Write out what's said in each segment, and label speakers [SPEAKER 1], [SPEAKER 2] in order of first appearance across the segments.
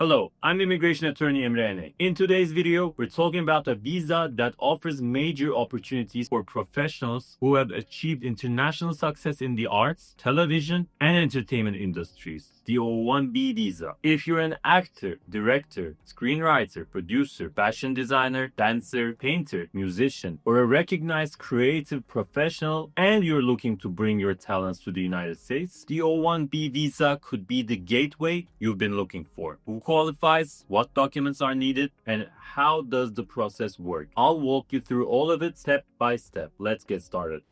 [SPEAKER 1] Hello, I'm immigration attorney Emre Ene. In today's video, we're talking about a visa that offers major opportunities for professionals who have achieved international success in the arts, television, and entertainment industries. The O-1B visa. If you're an actor, director, screenwriter, producer, fashion designer, dancer, painter, musician, or a recognized creative professional and you're looking to bring your talents to the United States, the O-1B visa could be the gateway you've been looking for. Who qualifies, what documents are needed, and how does the process work? I'll walk you through all of it step by step. Let's get started.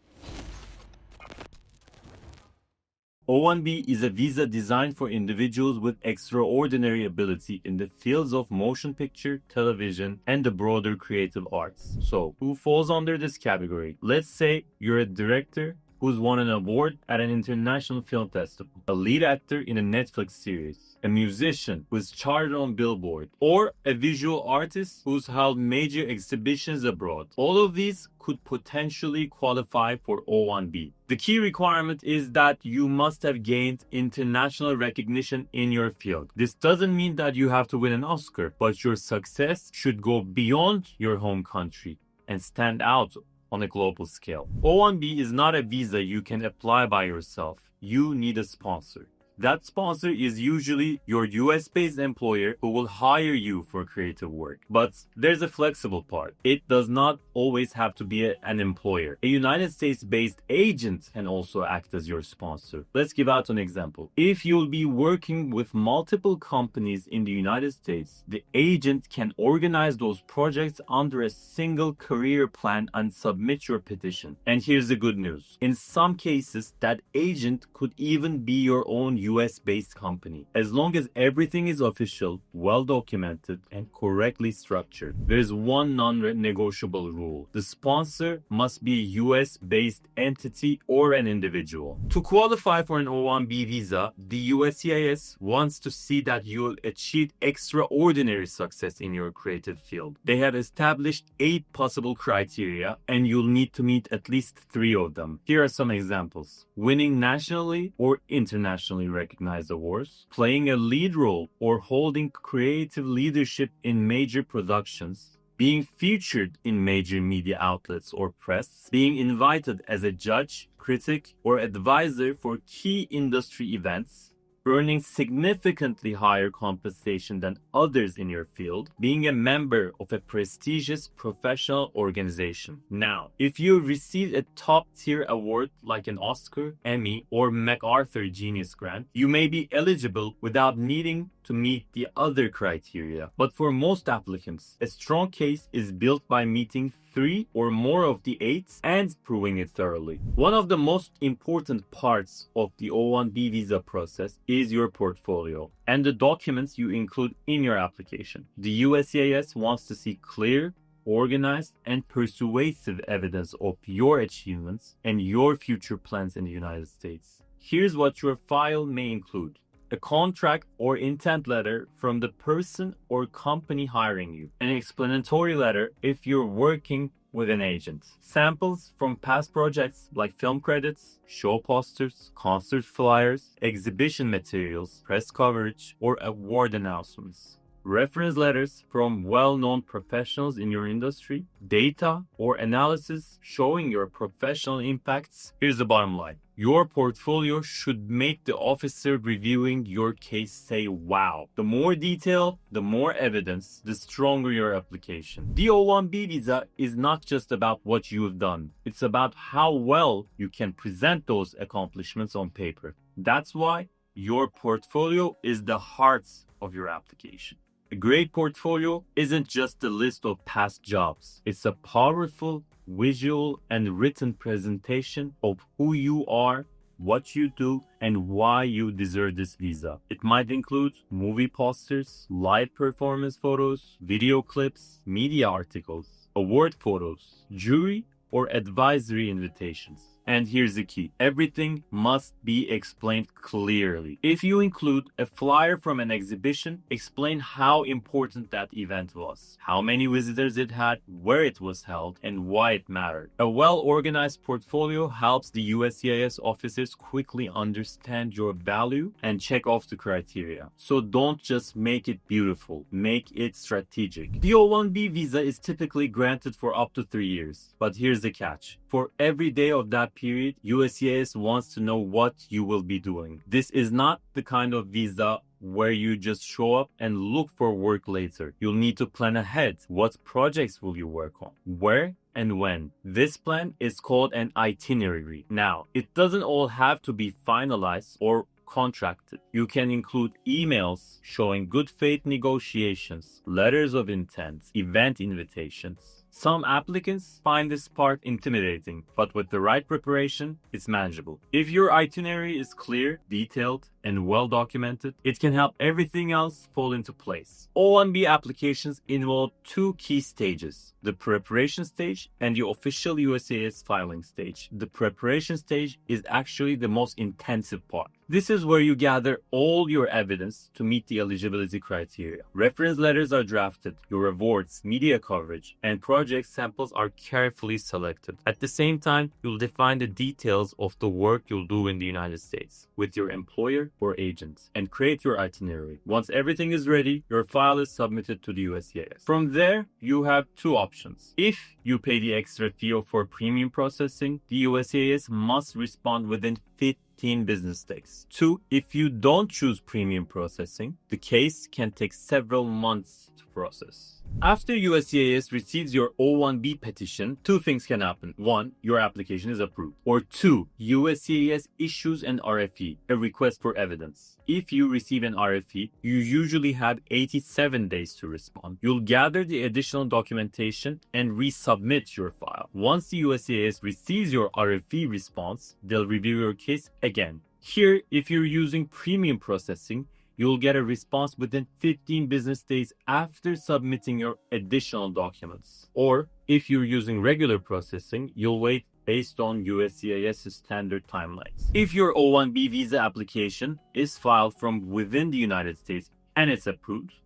[SPEAKER 1] O-1B is a visa designed for individuals with extraordinary ability in the fields of motion picture, television, and the broader creative arts. So, who falls under this category? Let's say you're a director who's won an award at an international film festival, a lead actor in a Netflix series, a musician who's charted on Billboard, or a visual artist who's held major exhibitions abroad. All of these could potentially qualify for O-1B. The key requirement is that you must have gained international recognition in your field. This doesn't mean that you have to win an Oscar, but your success should go beyond your home country and stand out on a global scale. O-1B is not a visa you can apply by yourself. You need a sponsor. That sponsor is usually your US-based employer who will hire you for creative work. But there's a flexible part. It does not always have to be an employer. A United States-based agent can also act as your sponsor. Let's give out an example. If you'll be working with multiple companies in the United States, the agent can organize those projects under a single career plan and submit your petition. And here's the good news. In some cases, that agent could even be your own US-based company, as long as everything is official, well-documented, and correctly structured. There's one non-negotiable rule. The sponsor must be a US-based entity or an individual. To qualify for an O-1B visa, the USCIS wants to see that you'll achieve extraordinary success in your creative field. They have established 8 possible criteria, and you'll need to meet at least 3 of them. Here are some examples. Winning nationally or internationally recognized awards, playing a lead role or holding creative leadership in major productions, being featured in major media outlets or press, being invited as a judge, critic, or advisor for key industry events, earning significantly higher compensation than others in your field, being a member of a prestigious professional organization. Now, if you received a top-tier award like an Oscar, Emmy, or MacArthur Genius Grant, you may be eligible without needing to meet the other criteria. But for most applicants, a strong case is built by meeting 3 or more of the 8 and proving it thoroughly. One of the most important parts of the O-1B visa process is your portfolio and the documents you include in your application. The USCIS wants to see clear, organized, and persuasive evidence of your achievements and your future plans in the United States. Here's what your file may include: a contract or intent letter from the person or company hiring you, an explanatory letter if you're working with an agent, samples from past projects like film credits, show posters, concert flyers, exhibition materials, press coverage, or award announcements, reference letters from well-known professionals in your industry, data or analysis showing your professional impacts. Here's the bottom line. Your portfolio should make the officer reviewing your case say, wow. The more detail, the more evidence, the stronger your application. The O-1B visa is not just about what you've done. It's about how well you can present those accomplishments on paper. That's why your portfolio is the heart of your application. A great portfolio isn't just a list of past jobs. It's a powerful visual and written presentation of who you are, what you do, and why you deserve this visa. It might include movie posters, live performance photos, video clips, media articles, award photos, jury or advisory invitations, And here's the key. Everything must be explained clearly. If you include a flyer from an exhibition, explain how important that event was, how many visitors it had, where it was held, and why it mattered. A well-organized portfolio helps the USCIS officers quickly understand your value and check off the criteria. So don't just make it beautiful, make it strategic. The O-1B visa is typically granted for up to 3 years. But here's the catch. For every day of that period, USCIS wants to know what you will be doing. This is not the kind of visa where you just show up and look for work later. You'll need to plan ahead. What projects will you work on? Where and when? This plan is called an itinerary. Now, it doesn't all have to be finalized or contracted. You can include emails showing good faith negotiations, letters of intent, event invitations. Some applicants find this part intimidating, but with the right preparation, it's manageable. If your itinerary is clear, detailed, and well documented, it can help everything else fall into place. O-1B applications involve 2 key stages: the preparation stage and the official USCIS filing stage. The preparation stage is actually the most intensive part. This is where you gather all your evidence to meet the eligibility criteria. Reference letters are drafted, your awards, media coverage, and project samples are carefully selected. At the same time, you'll define the details of the work you'll do in the United States with your employer or agent and create your itinerary. Once everything is ready, your file is submitted to the USCIS. From there, you have 2 options. If you pay the extra fee for premium processing, the USCIS must respond within 15 business days. 2, if you don't choose premium processing, the case can take several months to process. After USCIS receives your O-1B petition, 2 things can happen. 1, your application is approved. Or 2, USCIS issues an RFE, a request for evidence. If you receive an RFE, you usually have 87 days to respond. You'll gather the additional documentation and resubmit your file. Once the USCIS receives your RFE response, they'll review your case again. Here, if you're using premium processing, you'll get a response within 15 business days after submitting your additional documents. Or if you're using regular processing, you'll wait based on USCIS's standard timelines. If your O-1B visa application is filed from within the United States and it's approved,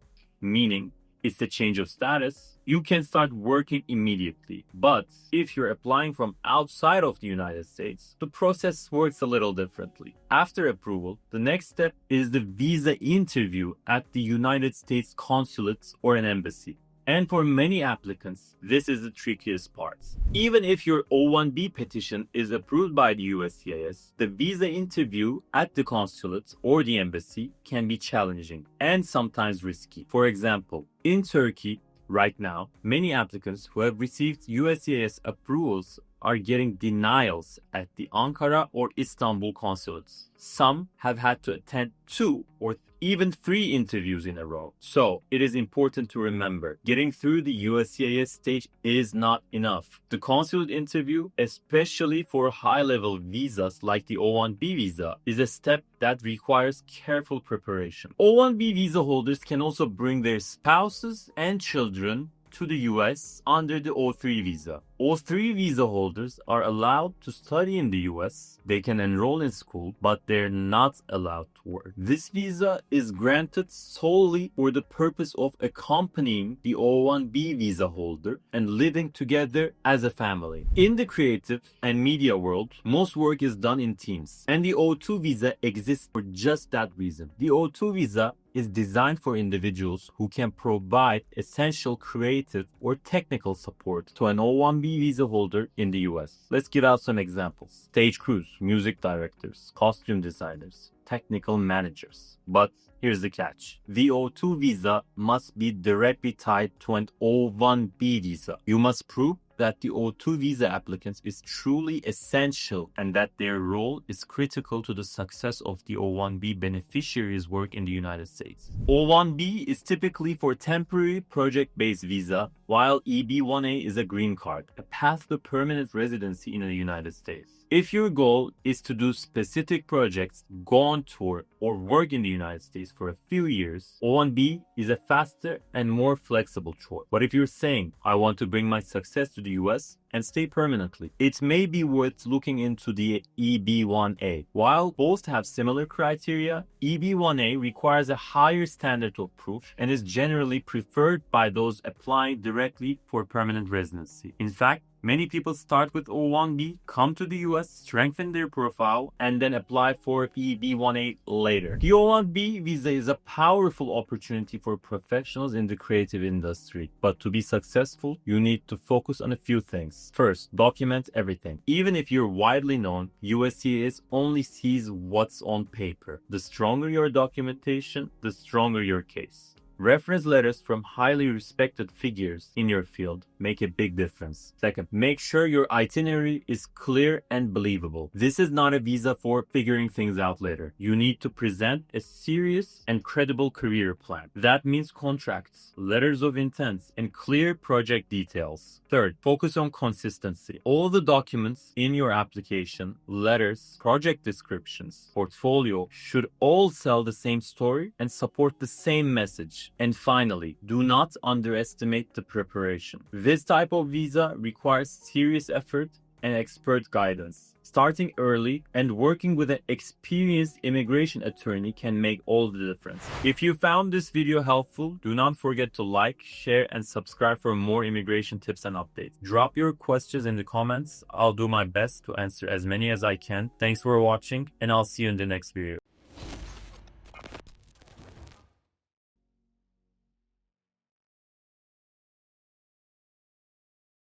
[SPEAKER 1] meaning it's a change of status, you can start working immediately. But if you're applying from outside of the United States, the process works a little differently. After approval, the next step is the visa interview at the United States consulate or an embassy. And for many applicants, this is the trickiest part. Even if your O-1B petition is approved by the USCIS, the visa interview at the consulate or the embassy can be challenging and sometimes risky. For example, in Turkey, right now, many applicants who have received USCIS approvals are getting denials at the Ankara or Istanbul consulates. Some have had to attend 2 or even 3 interviews in a row. So it is important to remember, getting through the USCIS stage is not enough. The consulate interview, especially for high-level visas like the O-1B visa, is a step that requires careful preparation. O-1B visa holders can also bring their spouses and children to the US under the O-3 visa. O-3 visa holders are allowed to study in the US. They can enroll in school, but they're not allowed to work. This visa is granted solely for the purpose of accompanying the O-1B visa holder and living together as a family. In the creative and media world, most work is done in teams, and the O-2 visa exists for just that reason. The O-2 visa is designed for individuals who can provide essential creative or technical support to an O-1B visa holder in the US. Let's give out some examples. Stage crews, music directors, costume designers, technical managers. But here's the catch. The O-2 visa must be directly tied to an O-1B visa. You must prove that the O-2 visa applicants is truly essential and that their role is critical to the success of the O-1B beneficiaries' work in the United States. O-1B is typically for temporary project-based visa, while EB-1A is a green card, a path to permanent residency in the United States. If your goal is to do specific projects, go on tour, or work in the United States for a few years, O-1B is a faster and more flexible choice. But if you're saying, I want to bring my success to the US and stay permanently. It may be worth looking into the EB-1A. While both have similar criteria, EB-1A requires a higher standard of proof and is generally preferred by those applying directly for permanent residency. In fact, many people start with O-1B, come to the US, strengthen their profile, and then apply for EB-1A later. The O-1B visa is a powerful opportunity for professionals in the creative industry. But to be successful, you need to focus on a few things. First, document everything. Even if you're widely known, USCIS only sees what's on paper. The stronger your documentation, the stronger your case. Reference letters from highly respected figures in your field make a big difference. Second, make sure your itinerary is clear and believable. This is not a visa for figuring things out later. You need to present a serious and credible career plan. That means contracts, letters of intent, and clear project details. Third, focus on consistency. All the documents in your application, letters, project descriptions, portfolio should all tell the same story and support the same message. And finally, do not underestimate the preparation. This type of visa requires serious effort and expert guidance. Starting early and working with an experienced immigration attorney can make all the difference. If you found this video helpful, do not forget to like, share, and subscribe for more immigration tips and updates. Drop your questions in the comments. I'll do my best to answer as many as I can. Thanks for watching, and I'll see you in the next video.